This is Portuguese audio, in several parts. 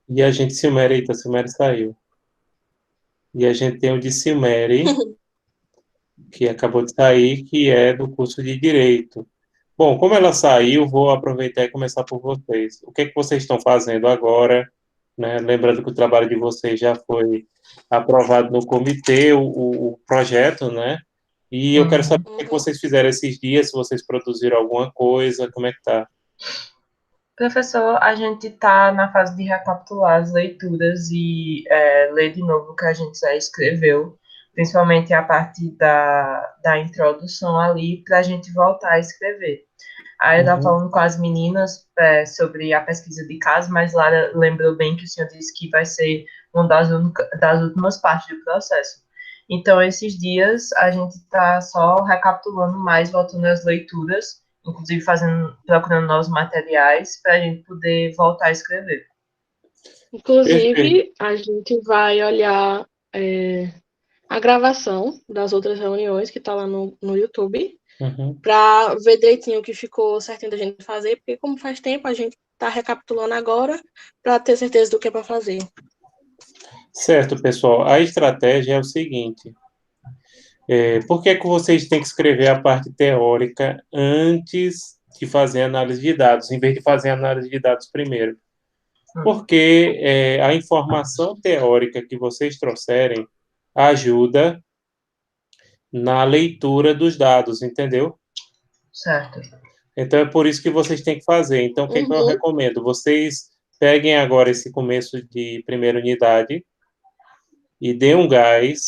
E a gente, Silméria, eita, Silméria saiu. E a gente tem o de Silméria, que acabou de sair, que é do curso de Direito. Bom, como ela saiu, vou aproveitar e começar por vocês. O que é que vocês estão fazendo agora? Né? Lembrando que o trabalho de vocês já foi aprovado no comitê, o projeto, né? E eu quero saber Uhum. o que é que vocês fizeram esses dias, se vocês produziram alguma coisa, como é que tá? Professor, a gente está na fase de recapitular as leituras e ler de novo o que a gente já escreveu, principalmente a parte da introdução ali, para a gente voltar a escrever. Aí eu estava Uhum. falando com as meninas sobre a pesquisa de caso, mas Lara lembrou bem que o senhor disse que vai ser uma das últimas partes do processo. Então, esses dias a gente está só recapitulando mais, voltando às leituras, inclusive procurando novos materiais para a gente poder voltar a escrever. Perfeito. Inclusive, a gente vai olhar a gravação das outras reuniões que tá lá no YouTube, Uhum. para ver direitinho o que ficou certinho da gente fazer, porque como faz tempo, a gente tá recapitulando agora para ter certeza do que é para fazer. Certo, pessoal. A estratégia é o seguinte: por que que vocês têm que escrever a parte teórica antes de fazer a análise de dados, em vez de fazer a análise de dados primeiro? Hum, Porque a informação teórica que vocês trouxerem ajuda na leitura dos dados, entendeu? certo. Então é por isso que vocês têm que fazer. Então, o que é que eu Uhum, recomendo? Vocês peguem agora esse começo de primeira unidade e dê um gás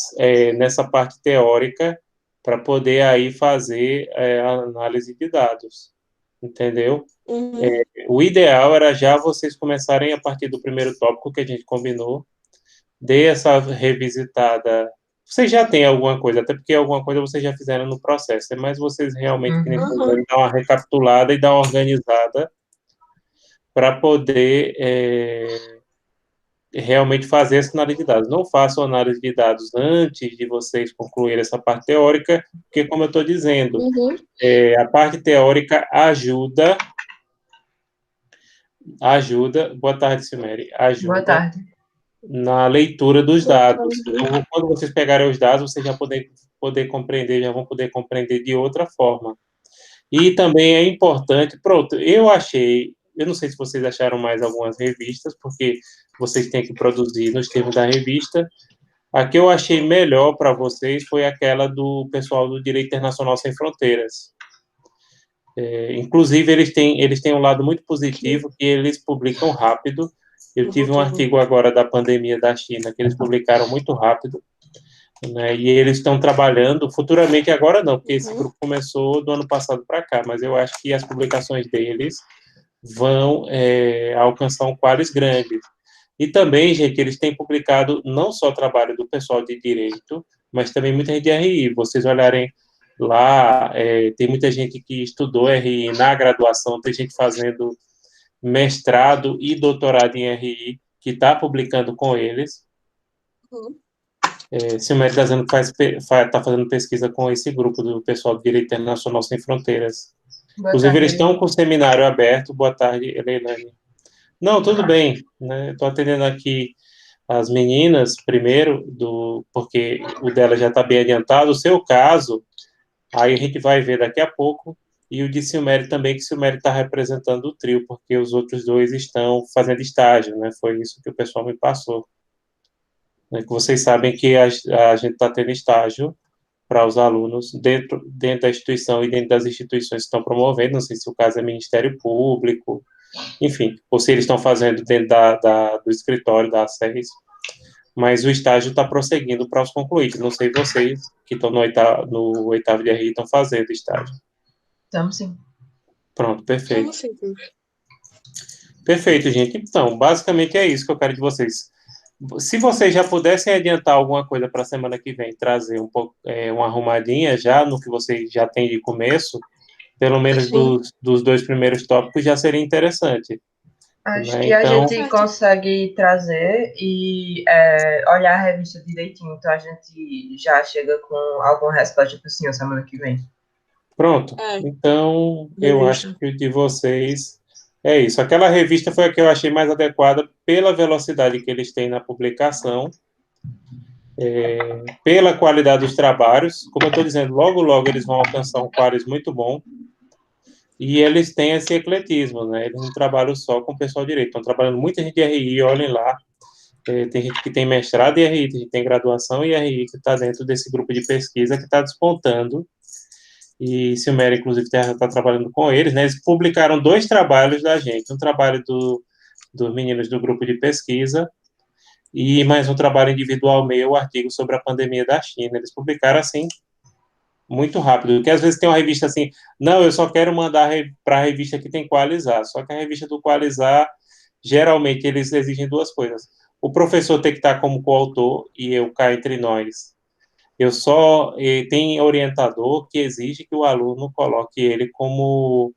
nessa parte teórica para poder aí fazer a análise de dados, entendeu? uhum, O ideal era já vocês começarem a partir do primeiro tópico que a gente combinou, dê essa revisitada. Vocês já têm alguma coisa, até porque alguma coisa vocês já fizeram no processo, é mais vocês realmente que Uhum, uhum, necessitam dar uma recapitulada e dar uma organizada para poder realmente fazer essa análise de dados. Não façam análise de dados antes de vocês concluir essa parte teórica, porque, como eu estou dizendo, uhum. a parte teórica ajuda, boa tarde, Simere, boa ajuda tarde. na leitura dos Boa dados. tarde. Então, quando vocês pegarem os dados, vocês já poder compreender, já vão poder compreender de outra forma. E também é importante, pronto, eu não sei se vocês acharam mais algumas revistas, porque vocês têm que produzir nos termos da revista. A que eu achei melhor para vocês foi aquela do pessoal do Direito Internacional Sem Fronteiras. Inclusive, eles têm um lado muito Que positivo, que eles publicam rápido. Eu tive um voltou. artigo agora da pandemia da China, que eles publicaram muito rápido, né? E eles estão trabalhando futuramente, agora não, porque esse Uhum, grupo começou do ano passado para cá, mas eu acho que as publicações deles vão alcançar um quadros grandes. E também, gente, eles têm publicado não só trabalho do pessoal de direito, mas também muita gente de RI. Vocês olharem lá, tem muita gente que estudou RI na graduação, tem gente fazendo mestrado e doutorado em RI que está publicando com eles. uhum. Silmério está dizendo que está fazendo pesquisa com esse grupo do pessoal do Direito Internacional Sem Fronteiras. Boa Inclusive, tarde, eles estão Eli. com o seminário aberto. Boa tarde, Leilani. Não, tudo bem. Né? Estou atendendo aqui as meninas primeiro, porque o dela já está bem adiantado. O seu caso, aí a gente vai ver daqui a pouco. E o de Silmério também, que Silmério está representando o trio, porque os outros dois estão fazendo estágio, né? Foi isso que o pessoal me passou. Né? Que vocês sabem que a gente está tendo estágio para os alunos dentro da instituição e dentro das instituições que estão promovendo, não sei se o caso é Ministério Público, enfim, ou se eles estão fazendo dentro do escritório da SES, mas o estágio está prosseguindo para os concluídos. Não sei vocês que estão no oitavo de RI estão fazendo estágio. Estamos sim. Pronto, perfeito. Estamos sim, Perfeito, gente. Então, basicamente é isso que eu quero de vocês. Se vocês já pudessem adiantar alguma coisa para a semana que vem, trazer um pouco, uma arrumadinha já no que vocês já têm de começo, pelo menos sim. dos dois primeiros tópicos, já seria interessante. Acho Né? que a Então, gente Certo. consegue trazer e olhar a revista direitinho, então a gente já chega com alguma resposta para o senhor semana que vem. pronto. É, Então, eu acho beleza. que o de vocês É isso. Aquela revista foi a que eu achei mais adequada pela velocidade que eles têm na publicação, pela qualidade dos trabalhos. Como eu estou dizendo, logo, logo eles vão alcançar um quadro muito bom. E eles têm esse ecletismo, né? Eles não trabalham só com o pessoal de direito, estão trabalhando muita gente de RI, olhem lá. Tem gente que tem mestrado em RI, tem gente que tem graduação em RI, que está dentro desse grupo de pesquisa que está despontando. E Silmério, inclusive, está trabalhando com eles, né? Eles publicaram 2 trabalhos da gente, um trabalho dos meninos do grupo de pesquisa e mais um trabalho individual meu, artigo sobre a pandemia da China. Eles publicaram, assim, muito rápido, porque às vezes tem uma revista assim, não, eu só quero mandar para a revista que tem Qualizar, só que a revista do Qualizar, geralmente, eles exigem 2 coisas. O professor tem que estar como coautor, e eu cá entre nós, eu só tem orientador que exige que o aluno coloque ele como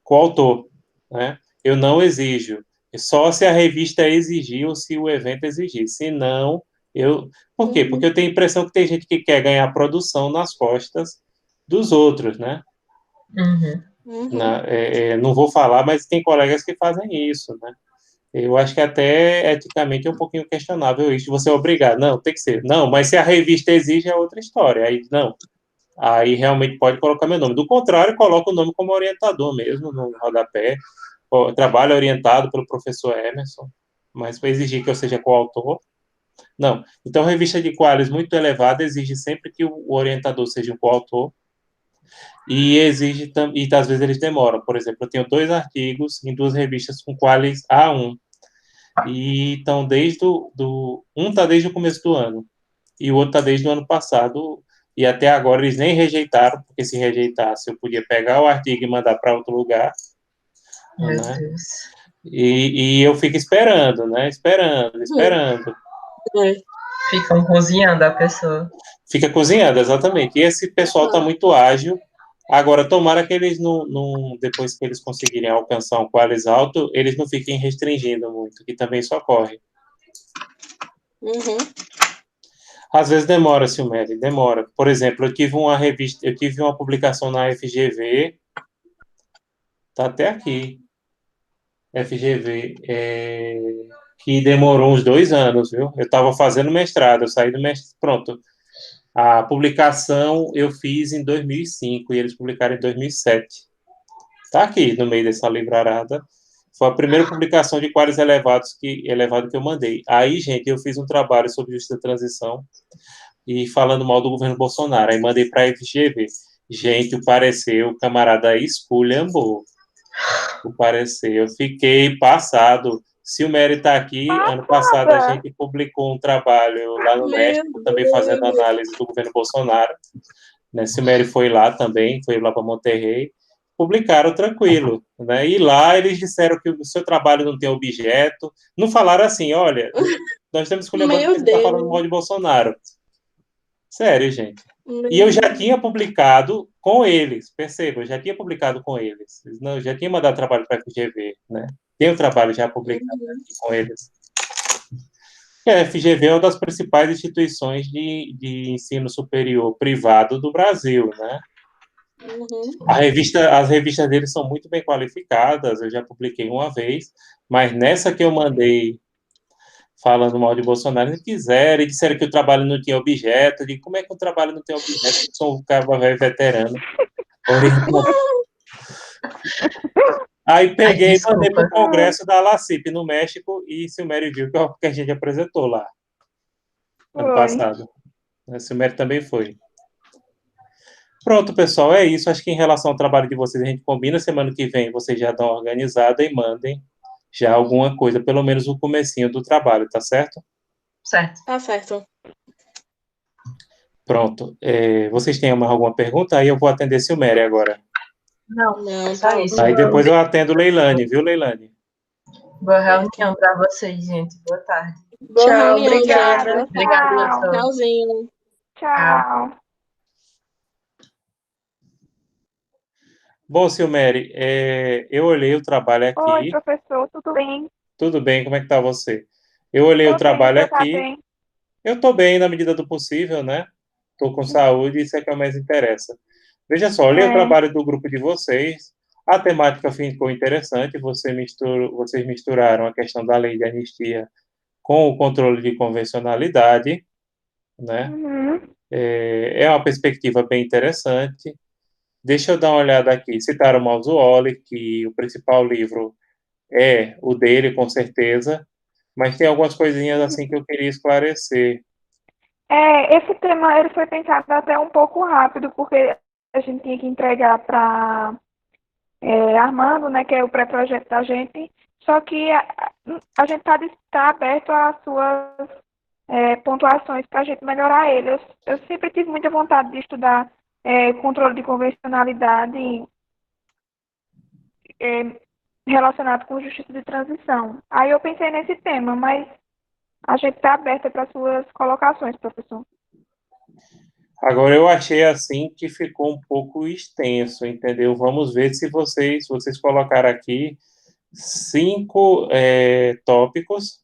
coautor, né? Eu não exijo. Só se a revista exigir ou se o evento exigir. Se não, eu. Por quê? Porque eu tenho a impressão que tem gente que quer ganhar produção nas costas dos outros, né? Não vou falar, mas tem colegas que fazem isso, né? Eu acho que até eticamente é um pouquinho questionável isso, você é obrigado. Não, tem que ser. Não, mas se a revista exige, é outra história. Aí, não. Aí realmente pode colocar meu nome. Do contrário, coloca o nome como orientador mesmo, no rodapé. Trabalho orientado pelo professor Emerson, mas para exigir que eu seja coautor, não. Então, revista de qualis muito elevada exige sempre que o orientador seja um coautor e exige, e às vezes eles demoram. Por exemplo, eu tenho 2 artigos em 2 revistas com qualis A1, e então um está desde o começo do ano e o outro está desde o ano passado, e até agora eles nem rejeitaram, porque se rejeitasse eu podia pegar o artigo e mandar para outro lugar, Meu né? Deus. E eu fico esperando, né? Esperando. Ficam cozinhando a pessoa. Fica cozinhando, exatamente. E esse pessoal está muito ágil. Agora, tomara que eles depois que eles conseguirem alcançar um qualis alto, eles não fiquem restringindo muito, que também só corre. Às vezes demora, Silmério, demora. Por exemplo, eu tive uma publicação na FGV, tá até aqui, FGV, que demorou uns 2 anos, viu? Eu estava fazendo mestrado, eu saí do mestrado, pronto. A publicação eu fiz em 2005 e eles publicaram em 2007. Está aqui no meio dessa livrarada. Foi a primeira publicação de qualis elevado que eu mandei. Aí, gente, eu fiz um trabalho sobre justiça da transição e falando mal do governo Bolsonaro. Aí mandei para a FGV. Gente, o parecer, o camarada esculhambou o parecer. Eu fiquei passado. Silmério está aqui. Ano passado a gente publicou um trabalho lá no México, também fazendo análise do governo Bolsonaro. Né? Silmério foi lá também, foi lá para Monterrey. Publicaram tranquilo. Né? E lá eles disseram que o seu trabalho não tem objeto. Não falaram assim, olha, nós temos que lembrar que você está falando mal de Bolsonaro. Sério, gente. E eu já tinha publicado com eles, perceba, eu já tinha publicado com eles. Não, eu já tinha mandado trabalho para a FGV, né? Tenho trabalho já publicado aqui com eles. E a FGV é uma das principais instituições de ensino superior privado do Brasil, né? As revistas deles são muito bem qualificadas, eu já publiquei uma vez, mas nessa que eu mandei falando mal de Bolsonaro, eles quiseram, e disseram que o trabalho não tinha objeto. Eu digo, como é que o trabalho não tem objeto? Eu sou um cara velho veterano. Aí peguei e mandei para o congresso da LACIP no México e Silmério viu que a gente apresentou lá ano passado. Silmério também foi. Pronto, pessoal, é isso. Acho que em relação ao trabalho de vocês, a gente combina. Semana que vem vocês já dão uma organizada e mandem já alguma coisa, pelo menos o comecinho do trabalho, tá certo? Certo. Tá certo. Pronto. Vocês têm mais alguma pergunta? Aí eu vou atender Silmério agora. Não, só isso. Aí depois eu atendo Leilane, viu, Leilane? Boa reunião para vocês, gente. Boa tarde. Tchau, obrigada. Obrigada, professor. Tchauzinho. Tchau. Bom, Silmério, eu olhei o trabalho aqui. Oi, professor, tudo bem? Tudo bem, como é que tá você? Eu olhei o trabalho aqui. Bem. Eu estou bem na medida do possível, né? Estou com saúde, isso é que é o mais interessa. Veja só, olhei o trabalho do grupo de vocês, A temática ficou interessante, vocês misturaram a questão da lei de anistia com o controle de convencionalidade, né? Uhum. É uma perspectiva bem interessante. Deixa eu dar uma olhada aqui. Citaram Mauzuoli, que o principal livro é o dele, com certeza, mas tem algumas coisinhas assim que eu queria esclarecer. Esse tema ele foi pensado até um pouco rápido, porque a gente tinha que entregar para Armando, né, que é o pré-projeto da gente, só que a gente está aberto às suas pontuações para a gente melhorar ele. Eu sempre tive muita vontade de estudar controle de convencionalidade é, relacionado com justiça de transição. Aí eu pensei nesse tema, mas a gente está aberta para suas colocações, professor. Agora, eu achei assim que ficou um pouco extenso, entendeu? Vamos ver se vocês colocaram aqui 5 tópicos,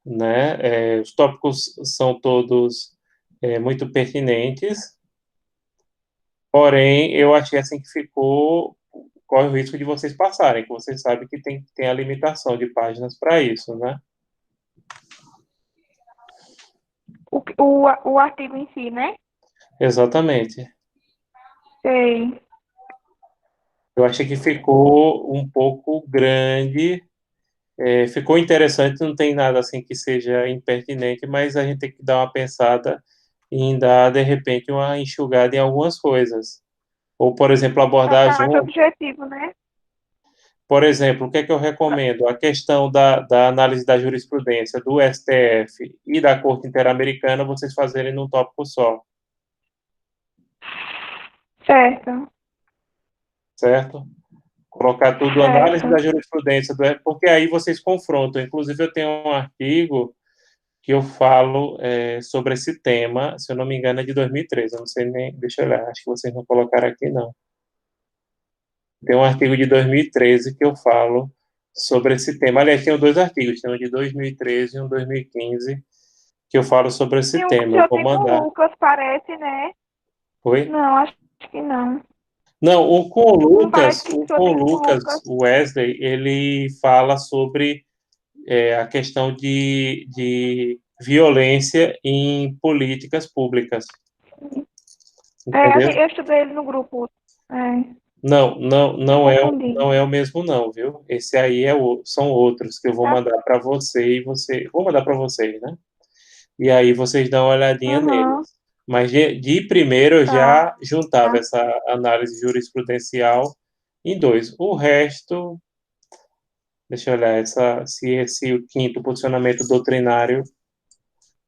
né? Os tópicos são todos muito pertinentes, porém, eu achei assim que ficou, corre o risco de vocês passarem, que vocês sabem que tem a limitação de páginas para isso, né? O artigo em si, né? Exatamente. Sei. Eu achei que ficou um pouco grande. Ficou interessante, não tem nada assim que seja impertinente, mas a gente tem que dar uma pensada em dar, de repente, uma enxugada em algumas coisas. Ou, por exemplo, Para abordar ficar mais junto. objetivo, né? Por exemplo, o que é que eu recomendo? A questão da análise da jurisprudência do STF e da Corte Interamericana, vocês fazerem num tópico só, Certo. certo? Colocar tudo, análise da Certo. jurisprudência, porque aí vocês confrontam. Inclusive, eu tenho um artigo que eu falo sobre esse tema, se eu não me engano, é de 2013, eu não sei nem, deixa eu olhar, acho que vocês não colocaram aqui, não. Tem um artigo de 2013 que eu falo sobre esse tema. Aliás, tem 2 artigos, tem um de 2013 e um de 2015, que eu falo sobre esse Tem um que o tema. Eu senhor vou tem com o mandar. Lucas, parece, né? Oi? Não, acho que não. Não, Um parece que o O senhor com o tem com o Lucas, Lucas. o Wesley, ele fala sobre a questão de violência em políticas públicas, entendeu? Eu estudei ele no grupo. Confundi. Não é o mesmo não, viu? Esse aí são outros que eu vou Tá. mandar para vou mandar para vocês, né? E aí vocês dão uma olhadinha Aham. neles. Mas de primeiro eu Tá. já juntava essa análise jurisprudencial em 2. O resto, deixa eu olhar, se esse o quinto posicionamento doutrinário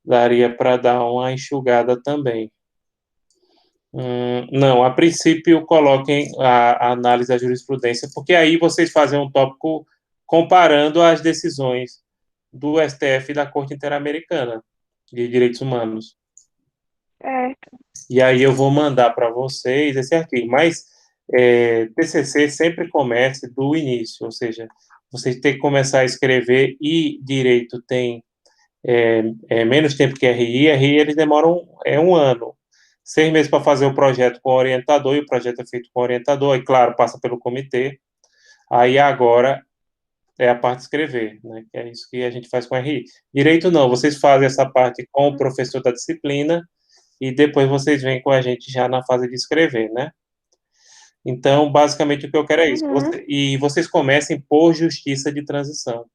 daria para dar uma enxugada também. Não, a princípio coloquem a análise da jurisprudência, porque aí vocês fazem um tópico comparando as decisões do STF e da Corte Interamericana de Direitos Humanos. Certo. E aí eu vou mandar para vocês esse artigo. Mas TCC sempre comece do início, ou seja, vocês têm que começar a escrever e direito tem menos tempo que RI eles demoram um ano. 6 meses para fazer o projeto com o orientador, e o projeto é feito com o orientador, e claro, passa pelo comitê. Aí agora é a parte de escrever, né? Que é isso que a gente faz com RI. Direito não, vocês fazem essa parte com o professor da disciplina, e depois vocês vêm com a gente já na fase de escrever, né? Então, basicamente, o que eu quero é isso. Uhum. E vocês comecem por justiça de transição.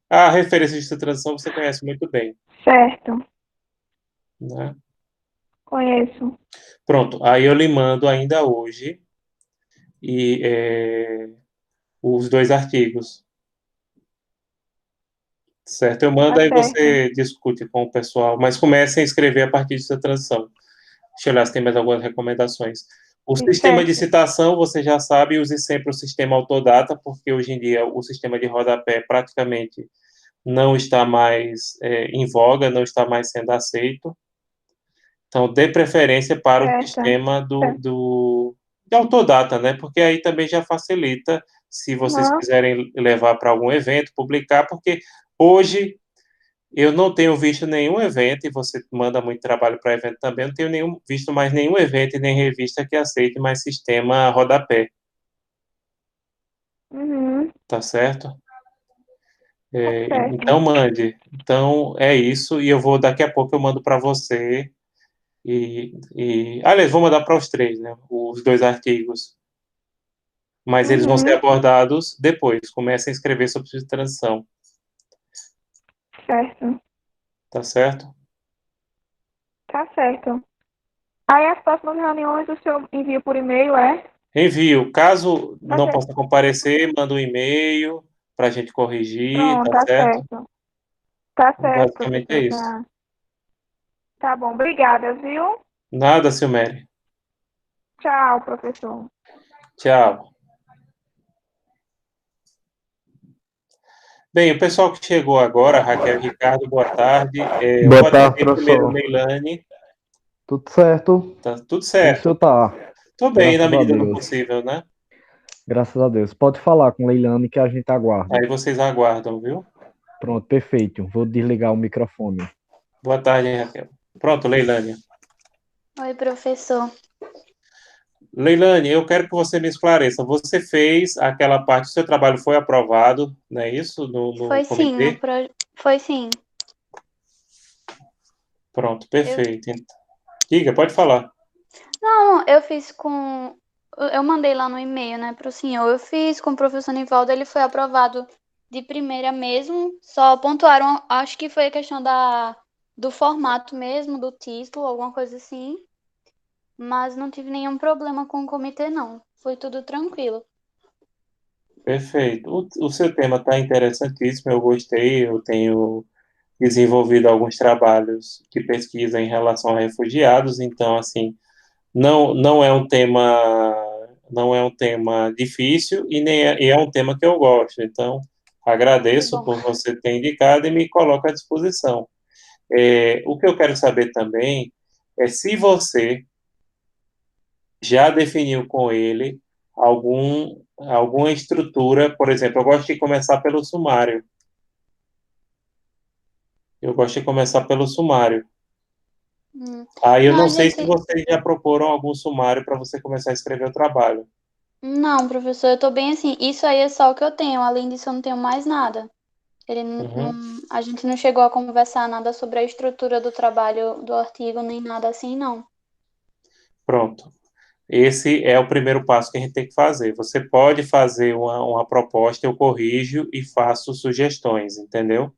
A referência de justiça de transição você conhece muito bem, Certo. né? Conheço. Pronto, aí eu lhe mando ainda hoje e os 2 artigos, certo? Eu mando, Tá aí certo. você discute com o pessoal, mas comecem a escrever a partir dessa transição. Deixa eu olhar se tem mais algumas recomendações. O sistema de Certo. citação, você já sabe, use sempre o sistema Autodata, porque hoje em dia o sistema de rodapé praticamente não está mais em voga, não está mais sendo aceito. Então, dê preferência para o Certo. sistema Certo. de Autodata, né? Porque aí também já facilita se vocês Uhum. quiserem levar para algum evento, publicar, porque hoje eu não tenho visto nenhum evento, e você manda muito trabalho para evento também, eu não tenho visto mais nenhum evento e nem revista que aceite mais sistema rodapé. Uhum. tá certo? Tá Então certo. mande. Então é isso, e eu vou, daqui a pouco eu mando para você, aliás, vou mandar para os três, né? Os dois artigos. Mas eles vão ser Uhum. abordados depois. Comecem a escrever sobre transição, Certo. tá certo? Tá certo. Aí as próximas reuniões o senhor envia por e-mail, é? Envio. Caso Tá não certo. possa comparecer, manda um e-mail para a gente corrigir, Pronto, tá tá certo? certo. Tá certo, Basicamente é professor. isso. Já. Tá bom, obrigada, viu? Nada, Silmério. Tchau, professor. Tchau. Bem, o pessoal que chegou agora, Raquel e Ricardo, boa tarde. Eu Boa vou tarde, atender primeiro professor. Leilane. Tudo certo? Tá tudo Como o senhor certo. tá? Tô bem, na Graças a medida do Deus. possível, né? Graças a Deus. Pode falar com Leilane que a gente aguarda. Aí vocês aguardam, viu? Pronto, perfeito. Vou desligar o microfone. Boa tarde, Raquel. Pronto, Leilane. Oi, professor. Leilane, eu quero que você me esclareça. Você fez aquela parte, o seu trabalho foi aprovado, não é isso? No Foi sim, comitê? foi sim. Pronto, Eu... perfeito. Diga, pode falar. Não, eu fiz com. Eu mandei lá no e-mail, né, pro senhor. Eu fiz com o professor Nivaldo, ele foi aprovado de primeira mesmo. Só pontuaram, acho que foi a questão do formato mesmo, do título, alguma coisa assim. Mas não tive nenhum problema com o comitê, não. Foi tudo tranquilo. Perfeito. O seu tema está interessantíssimo, eu gostei, eu tenho desenvolvido alguns trabalhos de pesquisa em relação a refugiados, então, assim, não é um tema, não é um tema difícil e é um tema que eu gosto, então, Que agradeço bom. por você ter indicado e me coloco à disposição. O que eu quero saber também é se você já definiu com ele alguma estrutura, por exemplo, eu gosto de começar pelo sumário. Eu gosto de começar pelo sumário. Aí eu Não, não a sei se gente. vocês já proporam algum sumário para você começar a escrever o trabalho. Não, professor, eu tô bem assim. Isso aí é só o que eu tenho. Além disso, eu não tenho mais nada. Uhum. A gente não chegou a conversar nada sobre a estrutura do trabalho do artigo, nem nada assim, não. Pronto. Esse é o primeiro passo que a gente tem que fazer. Você pode fazer uma proposta, eu corrijo e faço sugestões, entendeu?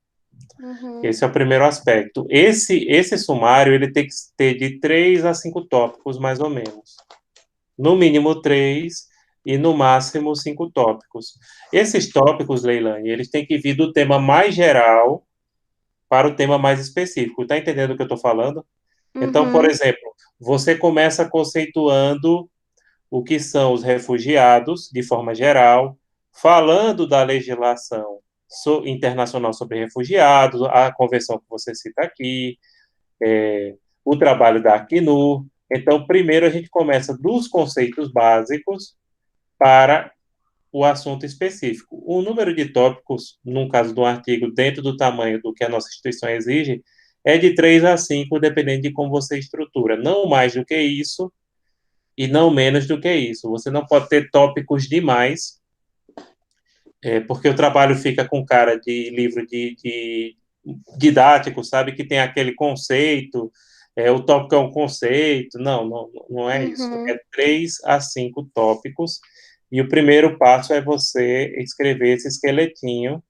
Uhum. Esse é o primeiro aspecto. Esse sumário ele tem que ter de 3 a 5 tópicos, mais ou menos. No mínimo 3 e no máximo 5 tópicos. Esses tópicos, Leilani, eles têm que vir do tema mais geral para o tema mais específico. Está entendendo o que eu estou falando? Então, por Uhum. exemplo, você começa conceituando o que são os refugiados, de forma geral, falando da legislação internacional sobre refugiados, a convenção que você cita aqui, o trabalho da Acnur. Então, primeiro a gente começa dos conceitos básicos para o assunto específico. O número de tópicos, no caso do artigo, dentro do tamanho do que a nossa instituição exige, é de 3 a 5, dependendo de como você estrutura. Não mais do que isso e não menos do que isso. Você não pode ter tópicos demais, porque o trabalho fica com cara de livro de didático, sabe? Que tem aquele conceito, o tópico é um conceito. Não é isso. Uhum. É 3 a 5 tópicos. E o primeiro passo é você escrever esse esqueletinho.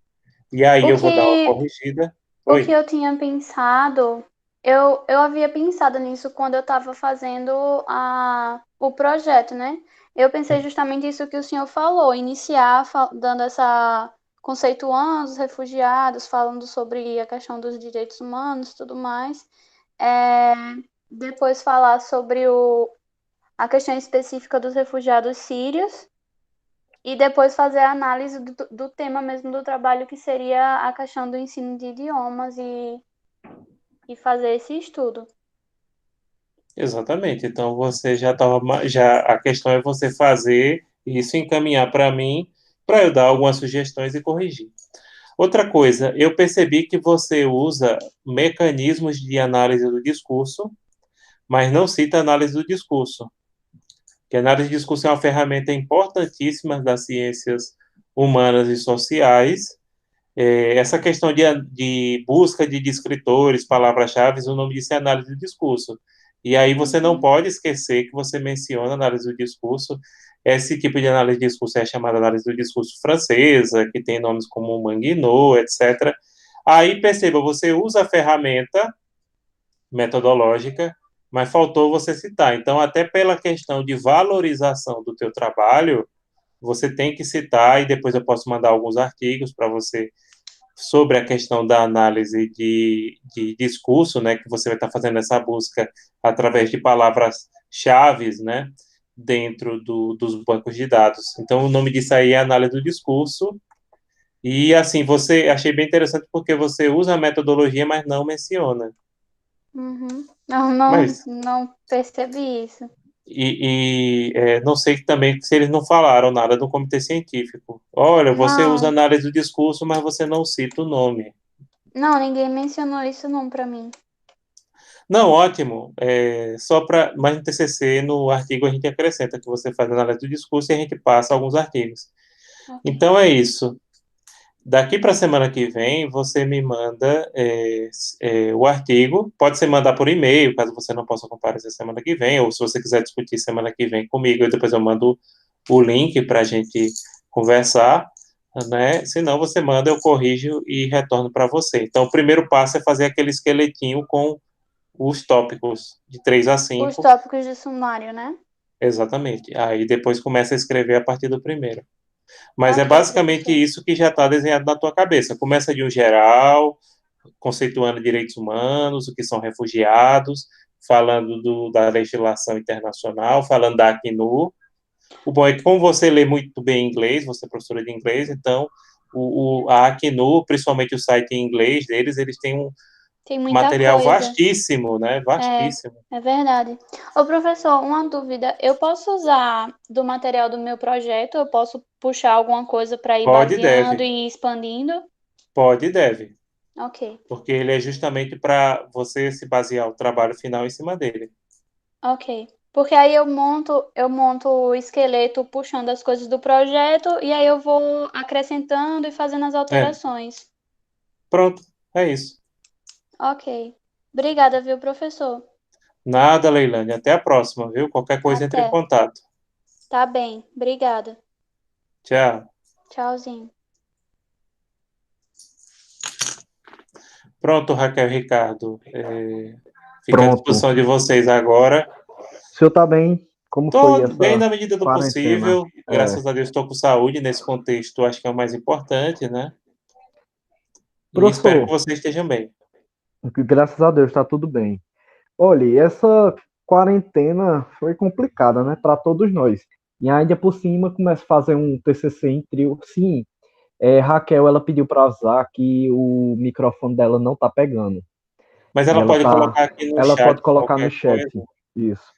E aí O eu vou dar uma que, corrigida. o que Oi. eu tinha pensado, eu havia pensado nisso quando eu estava fazendo o projeto, né? Eu pensei justamente isso que o senhor falou, iniciar dando essa conceituando os refugiados, falando sobre a questão dos direitos humanos e tudo mais. É, depois falar sobre a questão específica dos refugiados sírios e depois fazer a análise do tema mesmo do trabalho, que seria a questão do ensino de idiomas e fazer esse estudo. Exatamente. Então você já estava. Já, a questão é você fazer isso, encaminhar para mim, para eu dar algumas sugestões e corrigir. Outra coisa, eu percebi que você usa mecanismos de análise do discurso, mas não cita análise do discurso. Que a análise de discurso é uma ferramenta importantíssima das ciências humanas e sociais. Essa questão de busca de descritores, palavras-chave, o nome disso é análise do discurso. E aí você não pode esquecer que você menciona análise do discurso. Esse tipo de análise do discurso é chamada análise do discurso francesa, que tem nomes como Manguinot, etc. Aí, perceba, você usa a ferramenta metodológica, mas faltou você citar. Então, até pela questão de valorização do teu trabalho, você tem que citar, e depois eu posso mandar alguns artigos para você sobre a questão da análise de discurso, né, que você vai estar fazendo essa busca através de palavras-chave, né, dentro dos bancos de dados. Então, o nome disso aí é análise do discurso, e assim, você achei bem interessante porque você usa a metodologia, mas não menciona. Uhum. Não, Mas, não percebi isso. não sei também se eles não falaram nada do comitê científico. Olha, você usa Não, análise do discurso, mas você não cita o nome. não, ninguém mencionou isso não pra mim. Não, ótimo. Só para mais no TCC, no artigo a gente acrescenta que você faz análise do discurso e a gente passa alguns artigos. Ok. Então é isso. Daqui para a semana que vem, você me manda o artigo. Pode ser mandar por e-mail, caso você não possa comparecer semana que vem, ou se você quiser discutir semana que vem comigo, depois eu mando o link para a gente conversar, né? Se não, você manda, eu corrijo e retorno para você. Então, o primeiro passo é fazer aquele esqueletinho com os tópicos de 3 a Os 5. tópicos de sumário, né? Exatamente. Aí depois começa a escrever a partir do primeiro. Mas é Ok, basicamente professor. isso que já está desenhado na tua cabeça. Começa de um geral, conceituando direitos humanos, o que são refugiados, falando da legislação internacional, falando da Acnu. O bom é que, como você lê muito bem inglês, você é professora de inglês, então a Acnu, principalmente o site em inglês deles, eles têm um Tem muita material coisa. vastíssimo, né? É, Vastíssimo. é verdade. Ô, professor, uma dúvida. Eu posso usar do material do meu projeto? Eu posso puxar alguma coisa para ir Pode e baseando deve. e expandindo? Pode e deve. Ok, Porque ele é justamente para você se basear o trabalho final em cima dele. ok. Porque aí eu monto o esqueleto puxando as coisas do projeto e aí eu vou acrescentando e fazendo as É, alterações. pronto, é isso. Ok. Obrigada, viu, professor? Nada, Leilane. Até a próxima, viu? Qualquer coisa, entre em Até. contato. Tá bem. Obrigada. Tchau. Tchauzinho. Pronto, Raquel e Ricardo. Fica à Pronto. disposição de vocês agora. O senhor tá bem? Como foi Estou bem essa na medida do quarentena? possível. Graças a Deus estou com saúde nesse contexto. Acho que é o mais importante, né? E espero que Professor, vocês estejam bem. graças a Deus tá tudo bem. Olha, essa quarentena foi complicada, né, para todos nós. E ainda por cima começa a fazer um TCC em trio. Sim, Raquel, ela pediu para avisar que o microfone dela não tá pegando. Mas E ela pode colocar aqui no ela chat pode colocar no qualquer chat. coisa. Isso.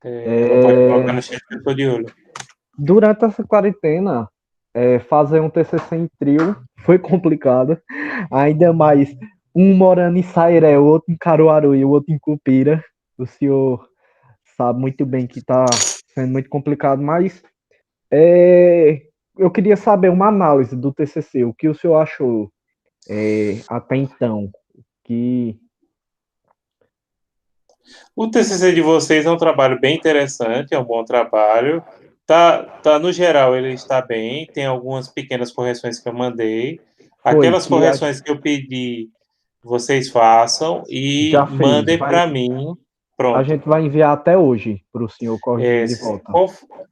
Ela pode colocar no chat que eu estou de olho. Durante essa quarentena, fazer um TCC em trio foi complicado. Ainda mais um morando em Sairé, o outro em Caruaru e o outro em Cupira. O senhor sabe muito bem que está sendo muito complicado, mas eu queria saber uma análise do TCC. O que o senhor achou até então? Que O TCC de vocês é um trabalho bem interessante, é um bom trabalho. No geral, ele está bem. Tem algumas pequenas correções que eu mandei. foi Aquelas que correções que eu pedi, vocês façam e já fez. mandem para mim. A Pronto. gente vai enviar até hoje para o senhor corrigir É, de volta.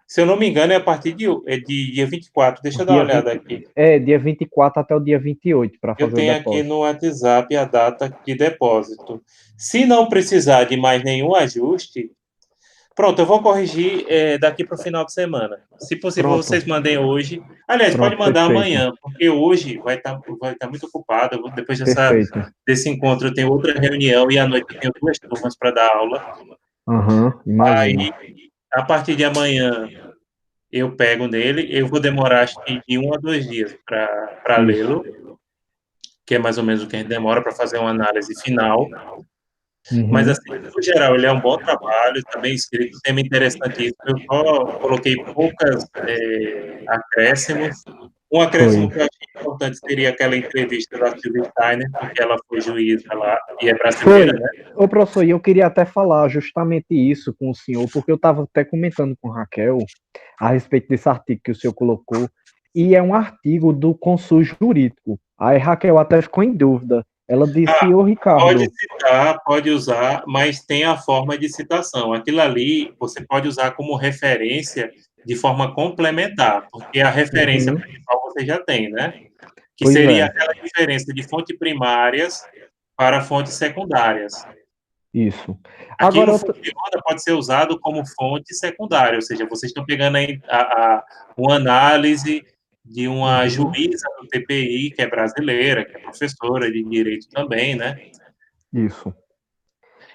se eu não me engano, é a partir de dia 24. Deixa eu dar uma Dia olhada 20, aqui. dia 24 até o dia 28 para Eu fazer o tenho aqui depósito. no WhatsApp a data de depósito. Se não precisar de mais nenhum ajuste, pronto, eu vou corrigir daqui para o final de semana. Se possível, Pronto, vocês mandem hoje. Aliás, pode pronto, mandar perfeito, amanhã, porque hoje vai tá muito ocupado. Depois perfeito. desse encontro, eu tenho outra reunião e à noite eu tenho 2 turmas para dar aula. Aham, imagino. Aí, a partir de amanhã, eu pego nele. Eu vou demorar, acho que de 1 a 2 dias para Isso. lê-lo, que é mais ou menos o que a gente demora para fazer uma análise final. Mas, Uhum. assim, no geral, ele é um bom trabalho, está bem escrito, tema interessantíssimo. Eu só coloquei poucas acréscimos, Um acréscimo Foi. que eu achei importante seria aquela entrevista da Silvia Steiner, porque ela foi juíza lá e é brasileira, Foi. né? Ô, professor, e eu queria até falar justamente isso com o senhor, porque eu estava até comentando com Raquel a respeito desse artigo que o senhor colocou, e é um artigo do Consul Jurídico. Aí Raquel até ficou em dúvida. Ela disse, ô Pode Ricardo, citar, pode usar, mas tem a forma de citação. Aquilo ali você pode usar como referência de forma complementar, porque a referência uhum, principal você já tem, né? Que pois seria é, aquela diferença de fontes primárias para fontes secundárias. isso. Aqui Agora, no fonte de roda pode ser usado como fonte secundária, ou seja, vocês estão pegando aí uma análise de uma uhum, juíza do TPI, que é brasileira, que é professora de direito também, né? isso.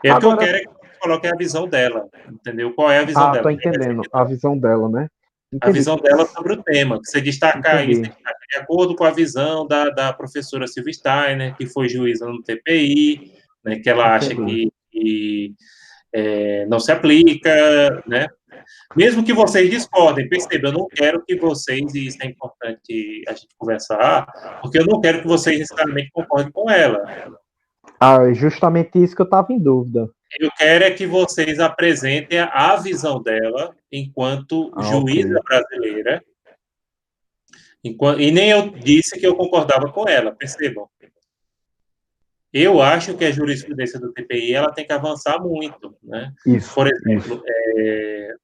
E é porque eu Agora, quero que você coloque a visão dela, entendeu? Qual é a visão tô dela? entendendo a visão dela, né? A Entendi, visão dela sobre o tema. Você destaca aí, você entendi, destaca de acordo com a visão da professora Silvia Steiner, que foi juíza no TPI, né, que ela acha entendi. não se aplica, né? Mesmo que vocês discordem, perceba, eu não quero que vocês, e isso é importante a gente conversar, porque eu não quero que vocês necessariamente concordem com ela. É justamente isso que eu estava em dúvida. Eu quero é que vocês apresentem a visão dela enquanto Ok. juíza brasileira, e nem eu disse que eu concordava com ela, percebam. Eu acho que a jurisprudência do TPI ela tem que avançar muito, né? Isso, Por isso. exemplo,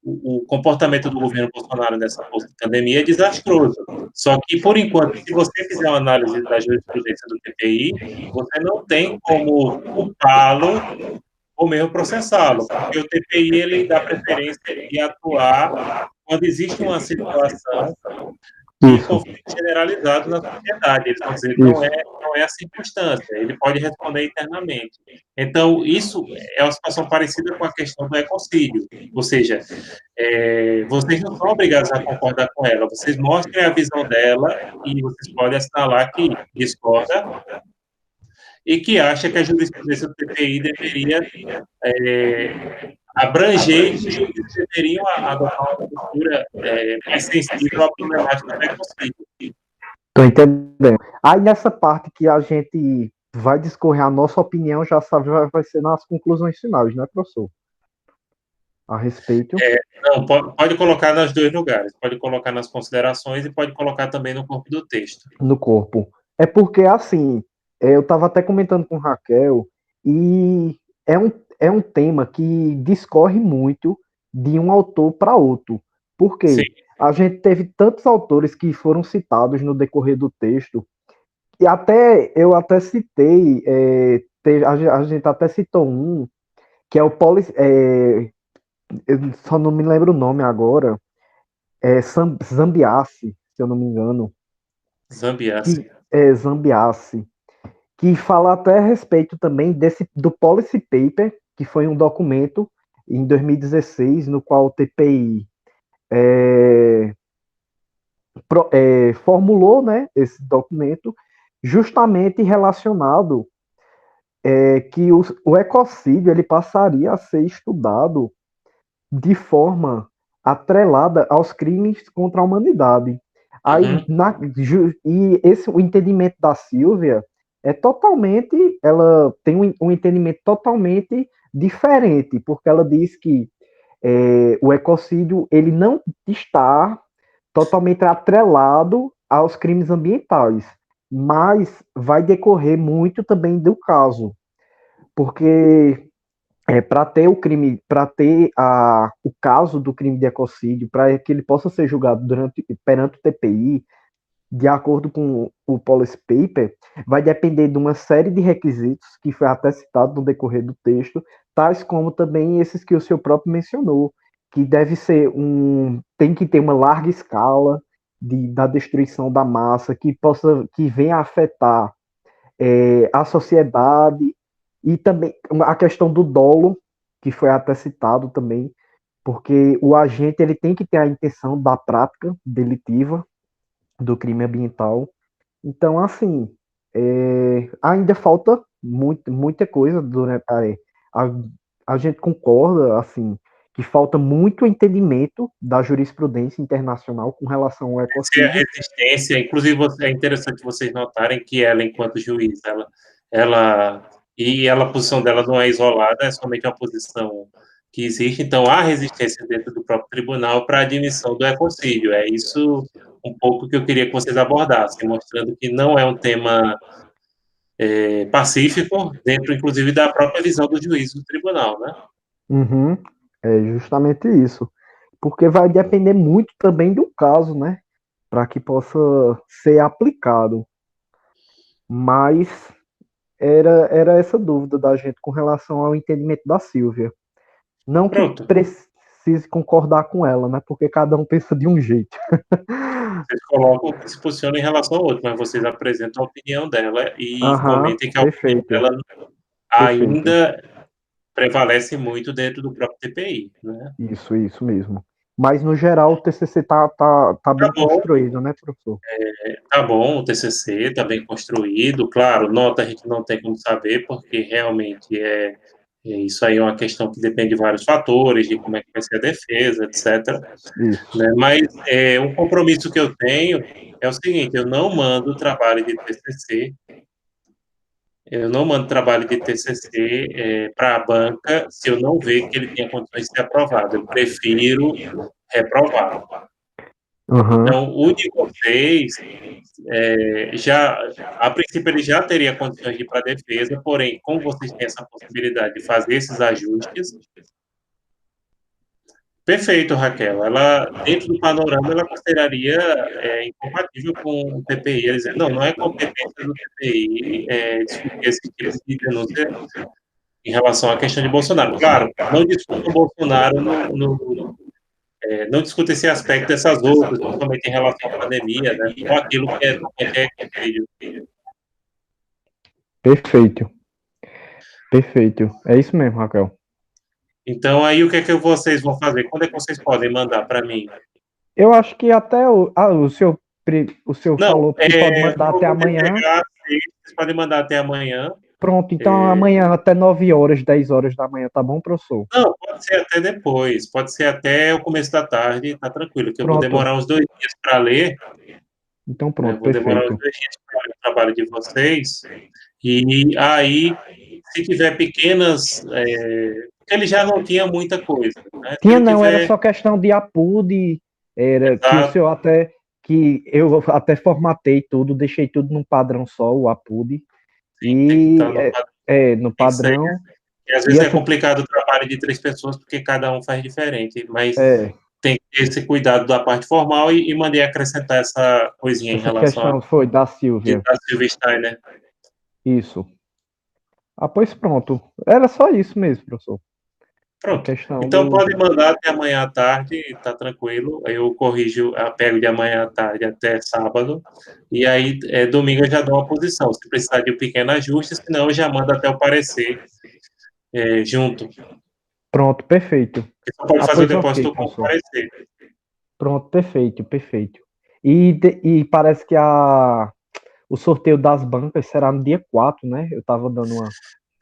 o comportamento do governo Bolsonaro nessa pandemia é desastroso. Só que, por enquanto, se você fizer uma análise da jurisprudência do TPI, você não tem como culpá-lo ou mesmo processá-lo, porque o TPI ele dá preferência de atuar quando existe uma situação de Isso, conflito generalizado na sociedade. Eles vão dizer isso. não é a circunstância, ele pode responder internamente. Então, isso é uma situação parecida com a questão do ecocídio, ou seja, vocês não são obrigados a concordar com ela, vocês mostrem a visão dela e vocês podem assinalar que discorda e que acha que a jurisprudência do TPI deveria abranger e que os juízes deveriam adotar uma postura mais sensível à problemática do ecocídio. Tô entendendo. Aí nessa parte que a gente vai discorrer a nossa opinião, já sabe, vai ser nas conclusões finais, né, professor? A respeito Não, pode colocar nos dois lugares. Pode colocar nas considerações e pode colocar também no corpo do texto. no corpo. É porque, assim, eu estava até comentando com Raquel, e é um tema que discorre muito de um autor para outro. Por Sim. quê? A gente teve tantos autores que foram citados no decorrer do texto, e até eu até citei, a gente até citou um, que é o eu só não me lembro o nome agora, Zambiase, se eu não me engano, Zambiase. que é Zambiase, que fala até a respeito também do Policy Paper, que foi um documento em 2016, no qual o TPI formulou, né, esse documento, justamente relacionado que o ecocídio ele passaria a ser estudado de forma atrelada aos crimes contra a humanidade. Aí, Uhum. o entendimento da Silvia ela tem um entendimento totalmente diferente, porque ela diz que o ecocídio ele não está totalmente atrelado aos crimes ambientais, mas vai decorrer muito também do caso, porque para ter o caso do crime de ecocídio, para que ele possa ser julgado perante o TPI, de acordo com o Policy Paper, vai depender de uma série de requisitos que foi até citado no decorrer do texto, tais como também esses que o senhor próprio mencionou, que tem que ter uma larga escala da destruição da massa, que venha a afetar a sociedade, e também a questão do dolo, que foi até citado também, porque o agente ele tem que ter a intenção da prática delitiva do crime ambiental. Então, assim, ainda falta muita coisa durante a gente concorda, assim, que falta muito entendimento da jurisprudência internacional com relação ao Se a ecocídio. resistência, inclusive é interessante vocês notarem que ela, enquanto juiz, a posição dela não é isolada, é somente uma posição que existe, então há resistência dentro do próprio tribunal para a admissão do ecocídio. É isso um pouco que eu queria que vocês abordassem, mostrando que não é um tema pacífico, dentro, inclusive, da própria visão do juiz do tribunal, né? Uhum, é justamente isso. Porque vai depender muito também do caso, né? Para que possa ser aplicado. Mas era essa dúvida da gente com relação ao entendimento da Silvia. Não que Pronto. precise concordar com ela, né? Porque cada um pensa de um jeito. Vocês colocam que se posiciona em relação ao outro, mas vocês apresentam a opinião dela e Aham, comentem que a opinião perfeito. dela Perfeito. ainda prevalece muito dentro do próprio TPI, né? Isso mesmo. Mas, no geral, o TCC tá bem bom. construído, né, professor? Tá bom, o TCC está bem construído, claro, nota a gente não tem como saber, porque realmente isso aí é uma questão que depende de vários fatores, de como é que vai ser a defesa, etc. Isso. Né? Mas um compromisso que eu tenho é o seguinte, eu não mando trabalho de TCC para a banca se eu não ver que ele tenha condições de ser aprovado. Eu prefiro reprovar. Uhum. Então, o de vocês, a princípio, ele já teria condições de ir para a defesa, porém, como vocês têm essa possibilidade de fazer esses ajustes, perfeito, Raquel. Ela, dentro do panorama, ela consideraria incompatível com o TPI. Ela dizia, não é competência do TPI discutir esse tipo de denúncia em relação à questão de Bolsonaro. Claro, não discuta o Bolsonaro não discuta esse aspecto dessas outras, principalmente em relação à pandemia, né? Ou aquilo que é conselho. Perfeito. É isso mesmo, Raquel. Então, aí, o que é que vocês vão fazer? Quando é que vocês podem mandar para mim? Eu acho que até o senhor falou que pode mandar até amanhã. Vocês podem mandar até amanhã. Pronto, então amanhã até 9 horas, 10 horas da manhã, tá bom, professor? Não, pode ser até depois, pode ser até o começo da tarde, tá tranquilo, que eu vou demorar uns 2 dias para ler. Então pronto, vou demorar perfeito. uns 2 dias para ler o trabalho de vocês, e aí, se tiver pequenas... ele já não tinha muita coisa, né? Era só questão de APUD, que o senhor que eu até formatei tudo, deixei tudo num padrão só, o APUD. E no padrão. E às vezes é complicado o trabalho de 3 pessoas, porque cada um faz diferente, mas tem que ter esse cuidado da parte formal e mandei acrescentar essa coisinha em relação questão foi da Silvia. Da Silvia Steiner. Isso. Pois pronto. Era só isso mesmo, professor. Pronto. Então pode mandar até amanhã à tarde, tá tranquilo. Eu corrijo, pego de amanhã à tarde até sábado. E aí, domingo eu já dou uma posição. Se precisar de um pequeno ajuste, senão eu já mando até o parecer junto. Pronto, perfeito. Você só pode fazer o depósito com o parecer. Pronto, perfeito. E parece que o sorteio das bancas será no dia 4, né? Eu estava dando uma...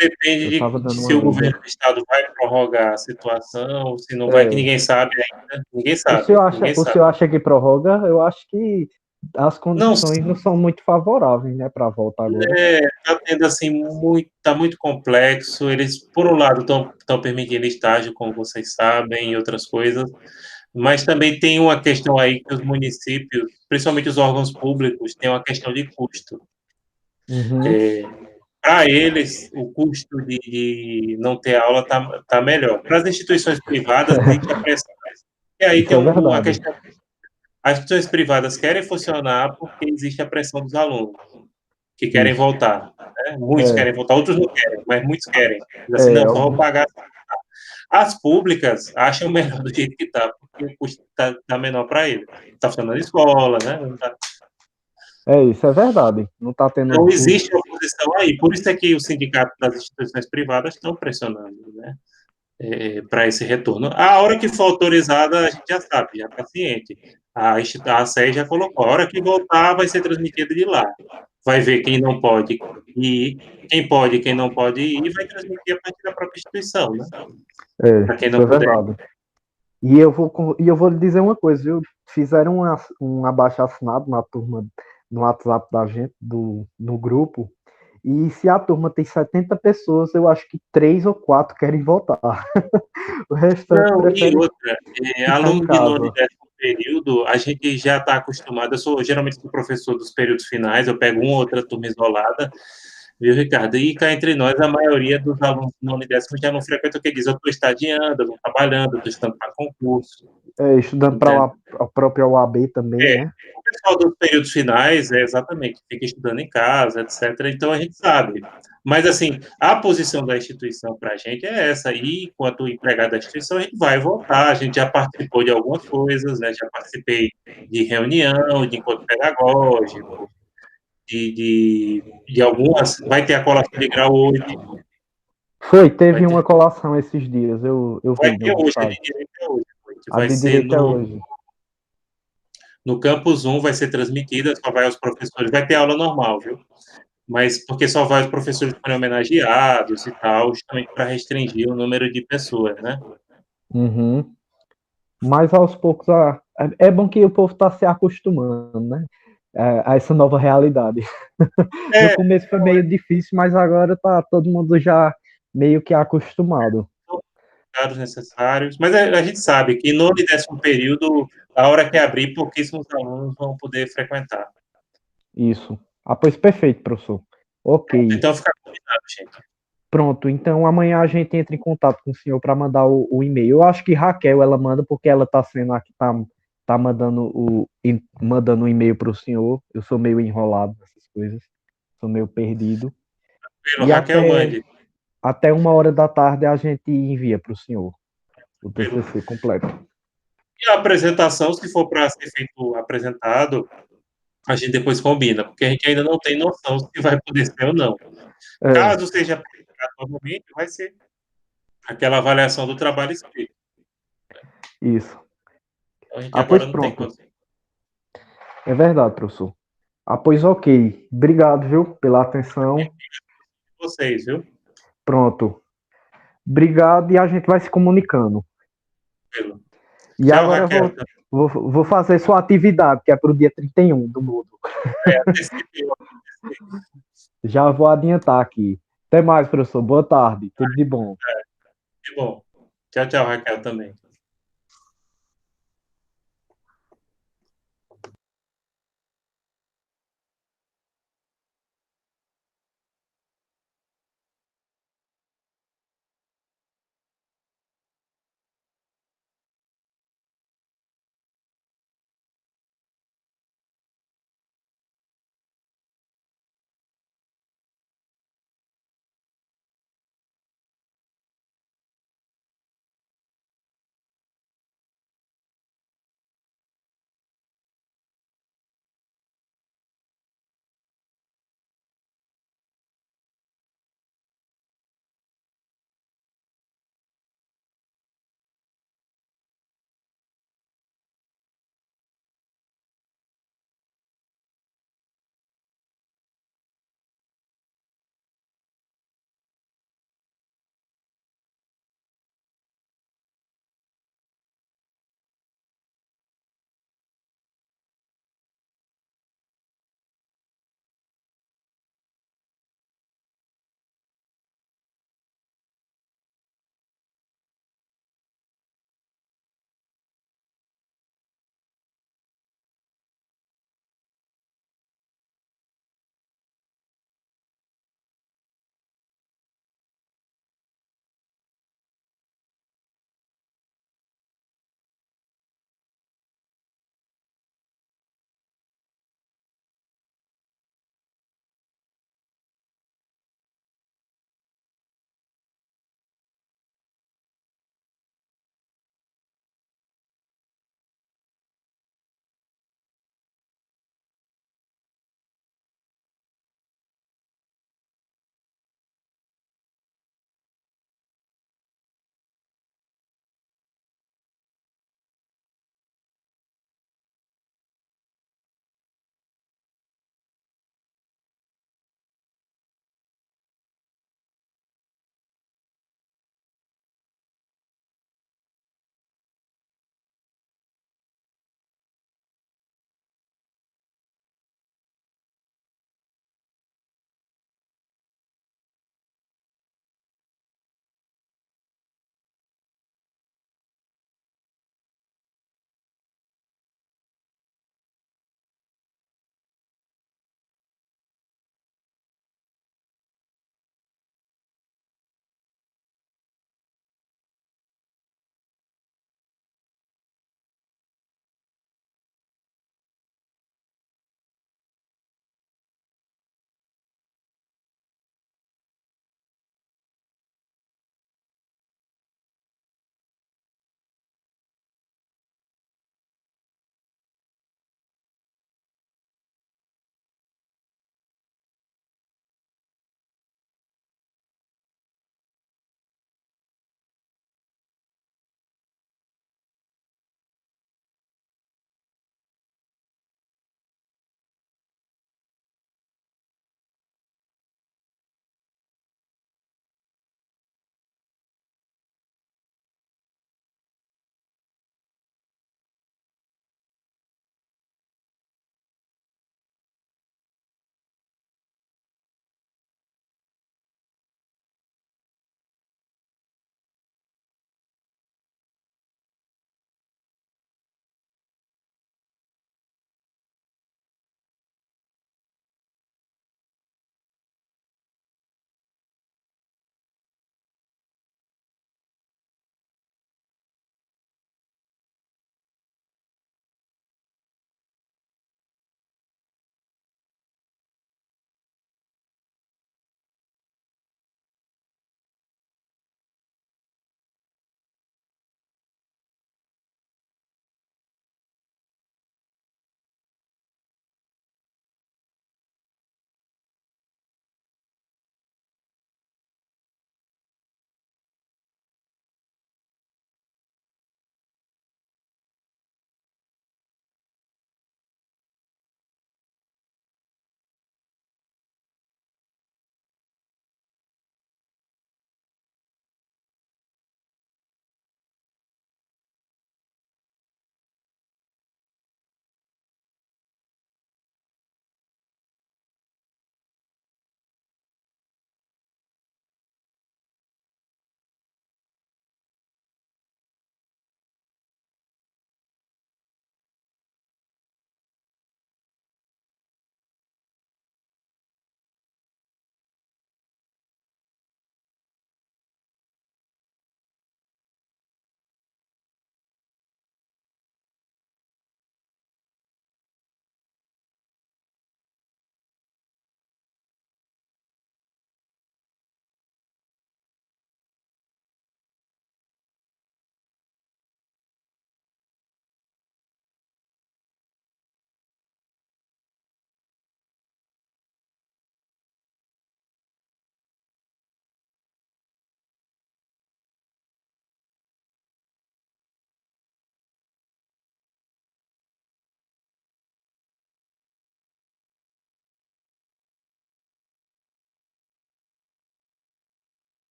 Depende de se o governo do estado vai prorrogar a situação, se não vai, que ninguém sabe ainda. Ninguém sabe. O senhor acha que prorroga? Eu acho que as condições não são muito favoráveis, né, para a volta agora. Tá tendo assim, tá muito complexo. Eles, por um lado, estão permitindo estágio, como vocês sabem, e outras coisas, mas também tem uma questão aí que os municípios, principalmente os órgãos públicos, têm uma questão de custo. Para eles, o custo de não ter aula tá melhor. Para as instituições privadas, existe a pressão. E aí tem uma questão. As instituições privadas querem funcionar porque existe a pressão dos alunos, que querem voltar. Né? Muitos querem voltar, outros não querem, mas muitos querem. Assim, não, vamos pagar. As públicas acham melhor do jeito que está, porque o custo está menor para eles. Está funcionando escola, né? Isso é verdade. Não está tendo. Não existe oposição aí. Por isso é que os sindicatos das instituições privadas estão pressionando, né? Para esse retorno. A hora que for autorizada, a gente já sabe, já está ciente. A SEI já colocou. A hora que voltar, vai ser transmitido de lá. Vai ver quem não pode ir, quem pode e quem não pode ir, e vai transmitir a partir da própria instituição, né? Para quem não puder. Verdade. E eu vou lhe dizer uma coisa, viu? Fizeram um abaixo-assinado na turma, no WhatsApp da gente, no grupo, e se a turma tem 70 pessoas, eu acho que 3 ou 4 querem votar. O restante Não, e prefere outra, ficar em aluno de nono e casa. décimo período, a gente já está acostumado. Eu sou geralmente sou professor dos períodos finais, eu pego uma ou outra turma isolada, viu, Ricardo? E cá entre nós, a maioria dos alunos do nono e décimo já não frequenta o que diz: eu estou estagiando, eu estou trabalhando, eu estou estudando para concurso, Estudando para entende? a própria OAB também, É, né? o pessoal dos períodos finais, exatamente, fica estudando em casa, etc. Então a gente sabe. Mas, assim, a posição da instituição para a gente é essa. E, enquanto empregado da instituição, a gente vai votar. A gente já participou de algumas coisas, né? Já participei de reunião, de encontro pedagógico, de algumas. Vai ter a colação de grau hoje. Teve Vai ter, uma colação esses dias, eu vai vi no ter hoje, a de site. direito é hoje. Que A vai de ser direito é hoje. no Campus 1, vai ser transmitida, só vai aos professores. Vai ter aula normal, viu? Mas porque só vai os professores que forem homenageados e tal, justamente para restringir o número de pessoas, né? Uhum. Mas aos poucos, é bom que o povo está se acostumando, né? A essa nova realidade. No É, começo foi meio difícil, mas agora tá todo mundo já meio que acostumado. dados necessários, mas a gente sabe que no décimo período, a hora que abrir, pouquíssimos alunos vão poder frequentar. Isso. Ah, pois perfeito, professor. Ok. Então fica combinado, gente. Pronto. Então amanhã a gente entra em contato com o senhor para mandar o e-mail. Eu acho que Raquel ela manda porque ela está sendo a que tá mandando o e-mail para o senhor. Eu sou meio enrolado nessas coisas. Sou meio perdido. Pelo E Raquel, mande. até 1 hora da tarde a gente envia para o senhor o Pelo... TCC completo. E a apresentação, se for para ser feito apresentado, a gente depois combina, porque a gente ainda não tem noção se vai poder ser ou não. É, Caso seja apresentado novamente, vai ser aquela avaliação do trabalho escrito. isso. Então, a gente Ah, agora pois não tem pronto. condição. É verdade, professor. Ah, pois ok. Obrigado, viu, pela atenção. Vocês, viu? Pronto. Obrigado e a gente vai se comunicando. Pelo. E Tchau, agora eu Raquel. vou fazer sua atividade, que é para o dia 31 do mundo. TCP, Já vou adiantar aqui. Até mais, professor. Boa tarde. Tudo de bom. que bom. Tchau, tchau, Raquel, também.